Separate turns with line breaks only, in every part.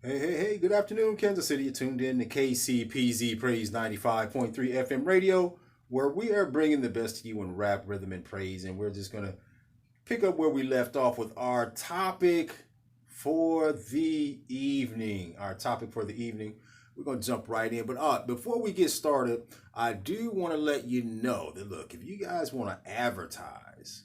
Hey, good afternoon, Kansas City. You're tuned in to KCPZ Praise 95.3 FM radio, where we are bringing the best to you in rap, rhythm, and praise. And we're just going to pick up where we left off with our topic for the evening. We're going to jump right in. But before we get started, I do want to let you know that, look, if you guys want to advertise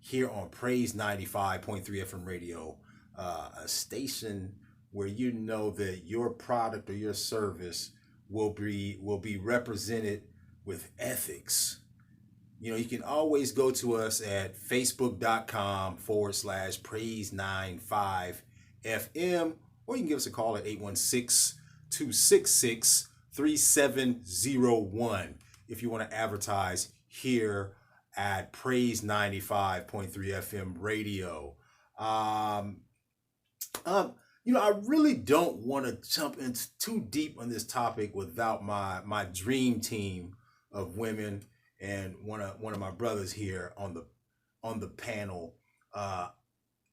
here on Praise 95.3 FM radio, a station where you know that your product or your service will be represented with ethics. You can always go to us at facebook.com/praise95fm, or you can give us a call at 816-266-3701 if you want to advertise here at Praise 95.3 FM radio. I really don't want to jump into too deep on this topic without my dream team of women and one of my brothers here on the panel,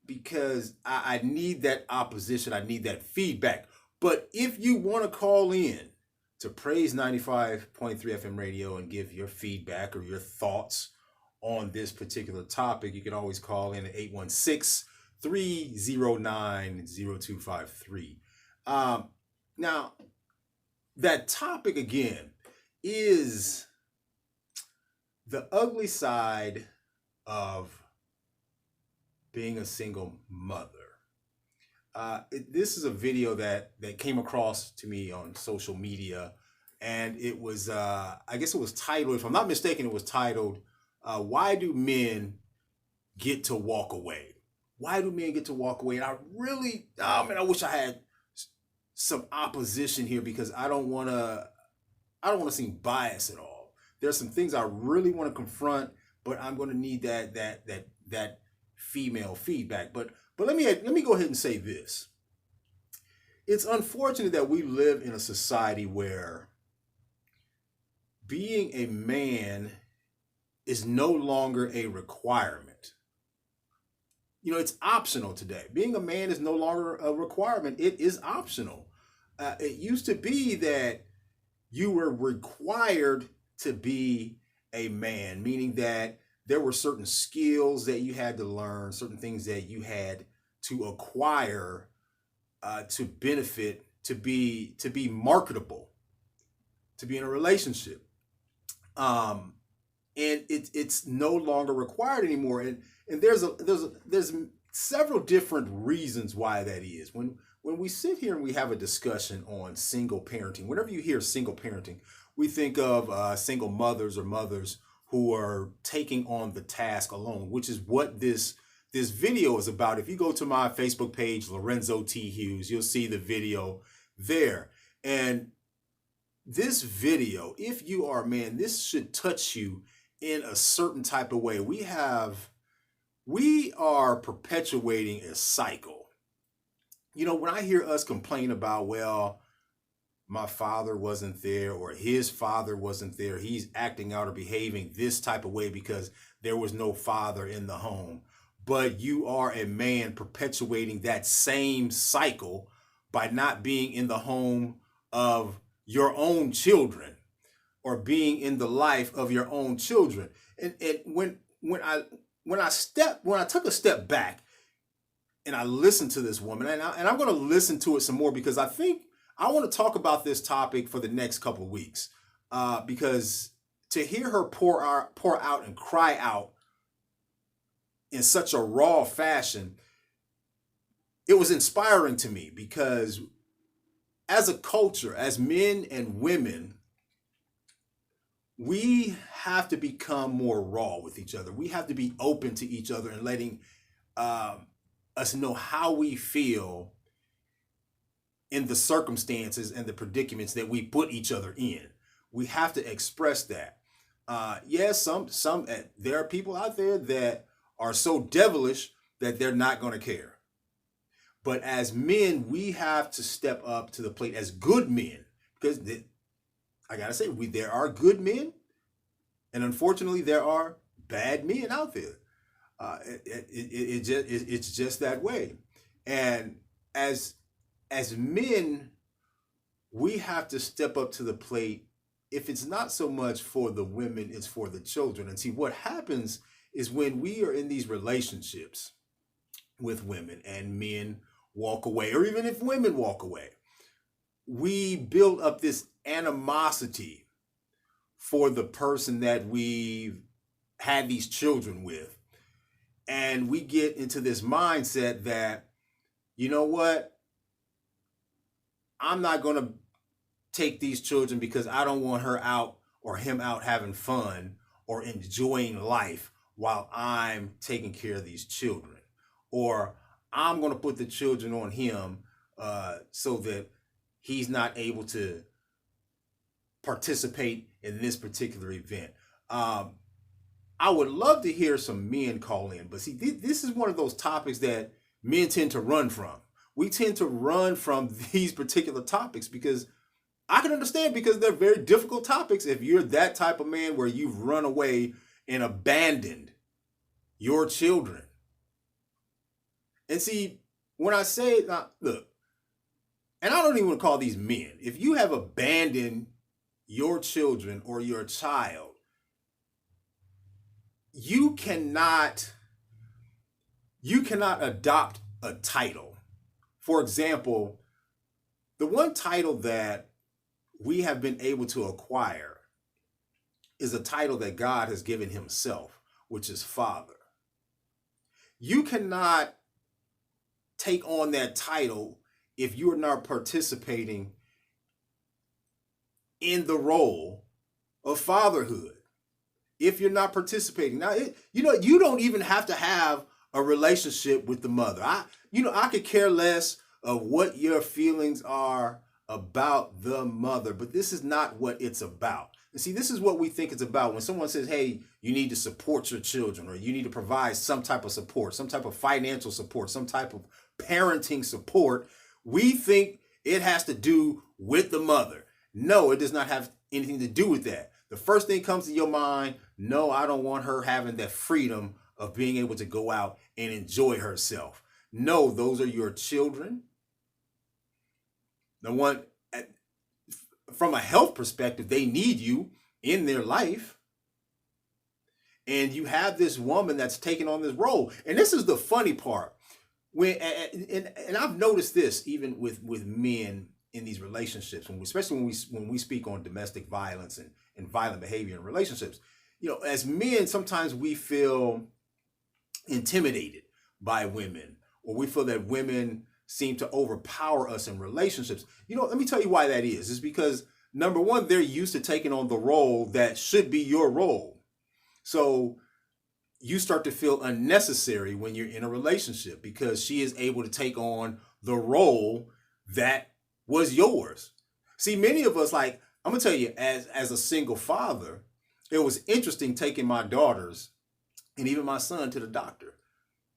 because I need that opposition, I need that feedback. But if you want to call in to Praise 95.3 FM radio and give your feedback or your thoughts on this particular topic, you can always call in at 816-309-0253. Now, that topic again is the ugly side of being a single mother. This is a video that came across to me on social media, and it was, I guess it was titled, if I'm not mistaken, it was titled, Why Do Men Get to Walk Away? Why do men get to walk away? And I really, I wish I had some opposition here, because I don't want to seem biased at all. There's some things I really want to confront, but I'm going to need that female feedback. But let me go ahead and say this. It's unfortunate that we live in a society where being a man is no longer a requirement. It's optional today. Being a man is no longer a requirement. It is optional. It used to be that you were required to be a man, meaning that there were certain skills that you had to learn, certain things that you had to acquire to benefit, to be marketable, to be in a relationship. And it's no longer required anymore. And there's several different reasons why that is. When we sit here and we have a discussion on single parenting, whenever you hear single parenting, we think of single mothers or mothers who are taking on the task alone, which is what this video is about. If you go to my Facebook page, Lorenzo T. Hughes, you'll see the video there. And this video, if you are a man, this should touch you in a certain type of way. We are perpetuating a cycle. When I hear us complain about, well, my father wasn't there, or his father wasn't there, he's acting out or behaving this type of way because there was no father in the home. But you are a man perpetuating that same cycle by not being in the home of your own children, or being in the life of your own children. And when I took a step back and I listened to this woman, and I'm going to listen to it some more, because I think I want to talk about this topic for the next couple of weeks, because to hear her pour out and cry out in such a raw fashion, it was inspiring to me, because as a culture, as men and women, we have to become more raw with each other. We have to be open to each other and letting us know how we feel in the circumstances and the predicaments that we put each other in. We have to express that. Yes, there are people out there that are so devilish that they're not going to care. But as men, we have to step up to the plate as good men, because I gotta say, there are good men, and unfortunately, there are bad men out there. It's just that way. And as as men, we have to step up to the plate. If it's not so much for the women, it's for the children. And see, what happens is when we are in these relationships with women and men walk away, or even if women walk away, we build up this animosity for the person that we've had these children with. And we get into this mindset that, you know what, I'm not going to take these children because I don't want her out or him out having fun or enjoying life while I'm taking care of these children. Or I'm going to put the children on him so that he's not able to participate in this particular event. I would love to hear some men call in, but see, this is one of those topics that men tend to run from. We tend to run from these particular topics because I can understand, because they're very difficult topics if you're that type of man where you've run away and abandoned your children. And see, when I say, look, and I don't even want to call these men, if you have abandoned your children or your child, you cannot adopt a title. For example, the one title that we have been able to acquire is a title that God has given himself, which is Father. You cannot take on that title if you're not participating in the role of fatherhood. If you're not participating. Now, you don't even have to have a relationship with the mother. I could care less of what your feelings are about the mother, but this is not what it's about. And see, this is what we think it's about when someone says, hey, you need to support your children, or you need to provide some type of support, some type of financial support, some type of parenting support. We think it has to do with the mother. No, it does not have anything to do with that. The first thing comes to your mind, no, I don't want her having that freedom of being able to go out and enjoy herself. No, those are your children. The one, from a health perspective, they need you in their life. And you have this woman that's taking on this role. And this is the funny part. And I've noticed this even with men in these relationships, especially when we speak on domestic violence and violent behavior in relationships. As men, sometimes we feel intimidated by women, or we feel that women seem to overpower us in relationships. Let me tell you why that is. It's because, number one, they're used to taking on the role that should be your role. So you start to feel unnecessary when you're in a relationship because she is able to take on the role that was yours. See, many of us, I'm gonna tell you, as a single father, it was interesting taking my daughters and even my son to the doctor,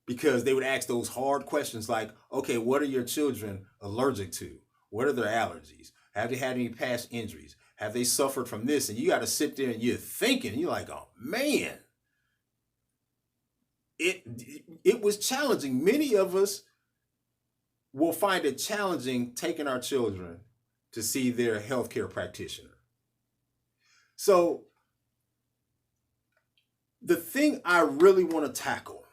because they would ask those hard questions like, okay, what are your children allergic to? What are their allergies? Have they had any past injuries? Have they suffered from this? And you got to sit there and you're thinking, you're like, oh man, it was challenging. Many of us will find it challenging taking our children to see their healthcare practitioner. So the thing I really want to tackle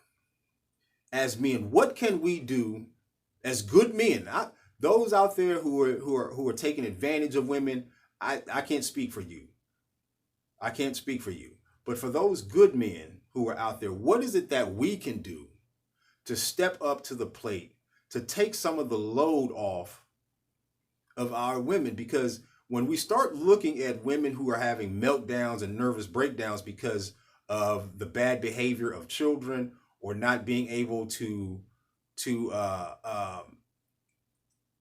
as men, what can we do as good men? Those out there who are taking advantage of women, I can't speak for you. I can't speak for you. But for those good men who are out there, what is it that we can do to step up to the plate, to take some of the load off of our women? Because when we start looking at women who are having meltdowns and nervous breakdowns because of the bad behavior of children, or not being able to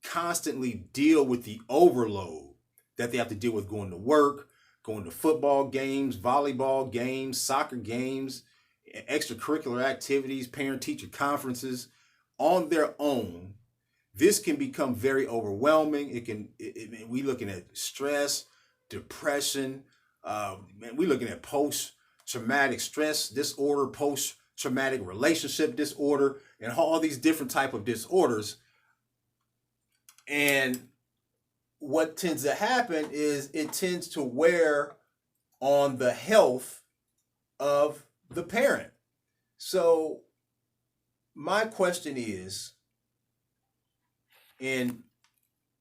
constantly deal with the overload that they have to deal with going to work, going to football games, volleyball games, soccer games, extracurricular activities, parent-teacher conferences on their own, this can become very overwhelming. We looking at stress, depression, we looking at post-traumatic stress disorder, post-traumatic relationship disorder, and all these different type of disorders. And what tends to happen is it tends to wear on the health of the parent. So my question is, and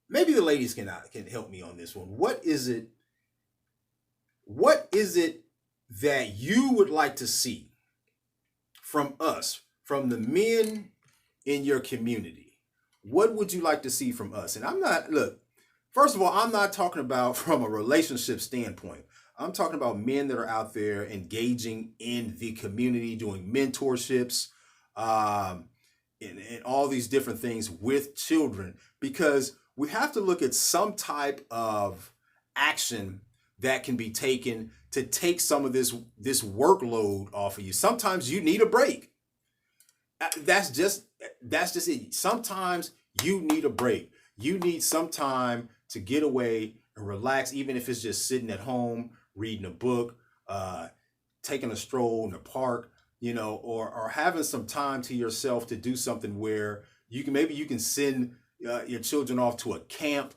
maybe the ladies can help me on this one. What is it? What is it that you would like to see from us, from the men in your community? What would you like to see from us? And I'm not, look, first of all, I'm not talking about from a relationship standpoint. I'm talking about men that are out there engaging in the community, doing mentorships, um, and all these different things with children, because we have to look at some type of action that can be taken to take some of this workload off of you. Sometimes you need a break. That's just it. Sometimes you need a break. You need some time to get away and relax, even if it's just sitting at home reading a book, taking a stroll in the park, or having some time to yourself to do something where you can send your children off to a camp.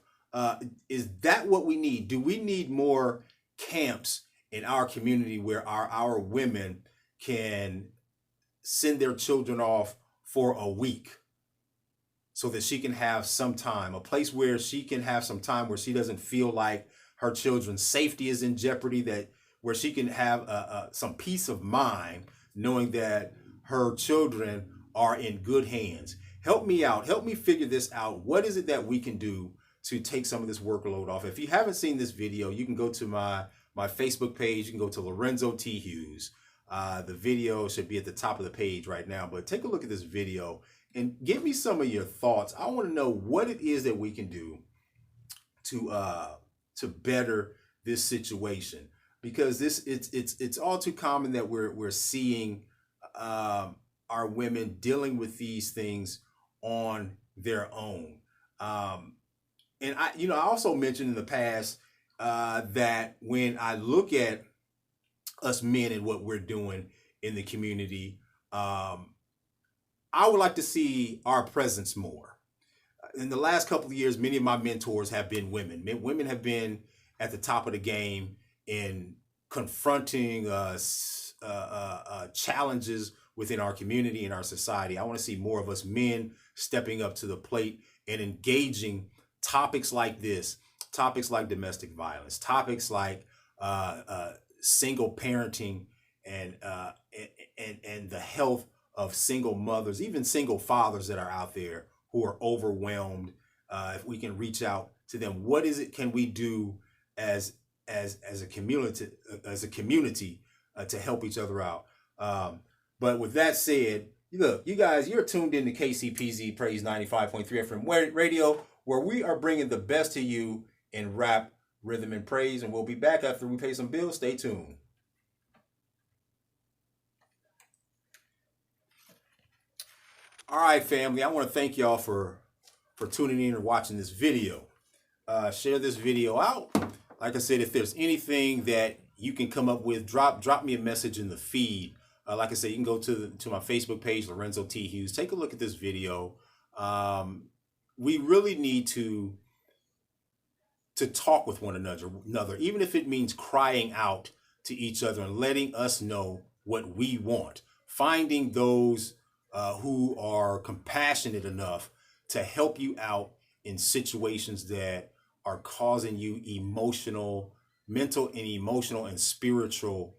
Is that what we need? Do we need more camps in our community where our women can send their children off for a week so that she can have some time, a place where she can have some time where she doesn't feel like her children's safety is in jeopardy, that where she can have some peace of mind knowing that her children are in good hands? Help me out. Help me figure this out. What is it that we can do to take some of this workload off? If you haven't seen this video, you can go to my Facebook page. You can go to Lorenzo T. Hughes. The video should be at the top of the page right now, but take a look at this video and give me some of your thoughts. I want to know what it is that we can do to better this situation, because it's all too common that we're seeing our women dealing with these things on their own. And I also mentioned in the past that when I look at us men and what we're doing in the community, I would like to see our presence more. In the last couple of years, many of my mentors have been women. Women have been at the top of the game in confronting challenges within our community and our society. I want to see more of us men stepping up to the plate and engaging topics like this, topics like domestic violence, topics like single parenting, and the health of single mothers, even single fathers that are out there who are overwhelmed. If we can reach out to them, what is it can we do as a community to help each other out? But with that said, look, you guys, you're tuned in to KCPZ Praise 95.3 FM radio, where we are bringing the best to you in rap, rhythm, and praise. And we'll be back after we pay some bills. Stay tuned. All right, family, I want to thank y'all for tuning in and watching this video. Share this video out. Like I said, if there's anything that you can come up with, drop me a message in the feed. Like I said, you can go to my Facebook page, Lorenzo T. Hughes. Take a look at this video. We really need to talk with one another, even if it means crying out to each other and letting us know what we want. Finding those who are compassionate enough to help you out in situations that are causing you mental and emotional and spiritual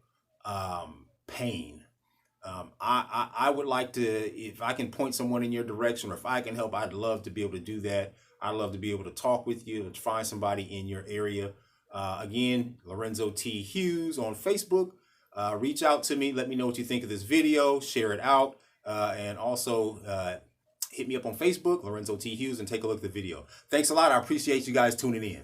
pain. I would like to, if I can point someone in your direction, or if I can help, I'd love to be able to do that. I'd love to be able to talk with you, to find somebody in your area. Again, Lorenzo T. Hughes on Facebook. Reach out to me. Let me know what you think of this video. Share it out. And also hit me up on Facebook, Lorenzo T. Hughes, and take a look at the video. Thanks a lot. I appreciate you guys tuning in.